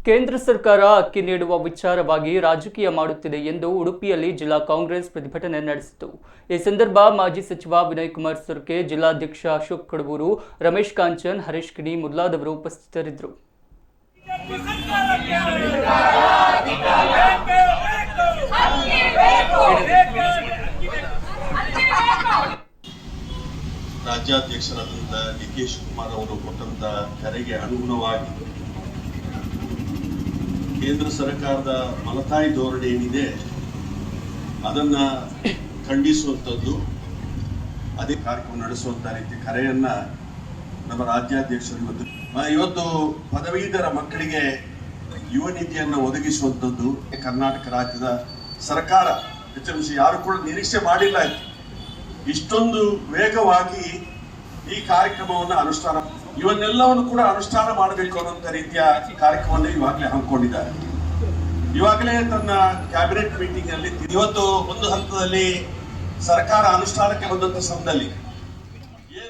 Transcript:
ಕೇಂದ್ರ ಸರ್ಕಾರ ಅಕ್ಕಿ ನೀಡುವ ವಿಚಾರವಾಗಿ ರಾಜಕೀಯ ಮಾಡುತ್ತಿದೆ ಎಂದು ಉಡುಪಿಯಲ್ಲಿ ಜಿಲ್ಲಾ ಕಾಂಗ್ರೆಸ್ ಪ್ರತಿಭಟನೆ ನಡೆಸಿತು। ಈ ಸಂದರ್ಭ ಮಾಜಿ ಸಚಿವ ವಿನಯ್ ಕುಮಾರ್ ಸರ್ಕೆ, ಜಿಲ್ಲಾಧ್ಯಕ್ಷ ಅಶೋಕ್ ಕಡಬೂರು, ರಮೇಶ್ ಕಾಂಚನ್, ಹರೀಶ್ ಕಿಣಿ ಮೊದಲಾದವರು ಉಪಸ್ಥಿತರಿದ್ದರು। ರಾಜ್ಯಾಧ್ಯಕ್ಷರಾದಂಥ ಡಿ.ಕೆ. ಶಿವಕುಮಾರ್ ಅವರು ಕೊಟ್ಟಂತ ಕರೆಗೆ ಅನುಗುಣವಾಗಿ ಕೇಂದ್ರ ಸರ್ಕಾರದ ಮಲತಾಯಿ ಧೋರಣೆ ಏನಿದೆ ಅದನ್ನ ಖಂಡಿಸುವಂಥದ್ದು, ಅದೇ ಕಾರ್ಯಕ್ರಮ ನಡೆಸುವಂತ ರೀತಿ ಕರೆಯನ್ನ ನಮ್ಮ ರಾಜ್ಯಾಧ್ಯಕ್ಷರು ಇವತ್ತು ಪದವೀಧರ ಮಕ್ಕಳಿಗೆ ಯುವ ನಿಧಿಯನ್ನು ಒದಗಿಸುವಂಥದ್ದು ಕರ್ನಾಟಕ ರಾಜ್ಯದ ಸರ್ಕಾರ ಯಾರು ಕೂಡ ನಿರೀಕ್ಷೆ ಮಾಡಿಲ್ಲ ಇಷ್ಟೊಂದು ವೇಗವಾಗಿ ಈ ಕಾರ್ಯಕ್ರಮವನ್ನು ಅನುಷ್ಠಾನ ಇವನ್ನೆಲ್ಲವನ್ನು ಕೂಡ ಅನುಷ್ಠಾನ ಮಾಡಬೇಕು ಅನ್ನುವಂಥ ರೀತಿಯ ಕಾರ್ಯಕ್ರಮವನ್ನು ಇವಾಗಲೇ ಹಮ್ಮಿಕೊಂಡಿದ್ದಾರೆ। ಇವಾಗಲೇ ತನ್ನ ಕ್ಯಾಬಿನೆಟ್ ಮೀಟಿಂಗ್ ಅಲ್ಲಿ ಇವತ್ತು ಒಂದು ಹಂತದಲ್ಲಿ ಸರ್ಕಾರ ಅನುಷ್ಠಾನಕ್ಕೆ ಬಂದಂತ ಸಮಯದಲ್ಲಿ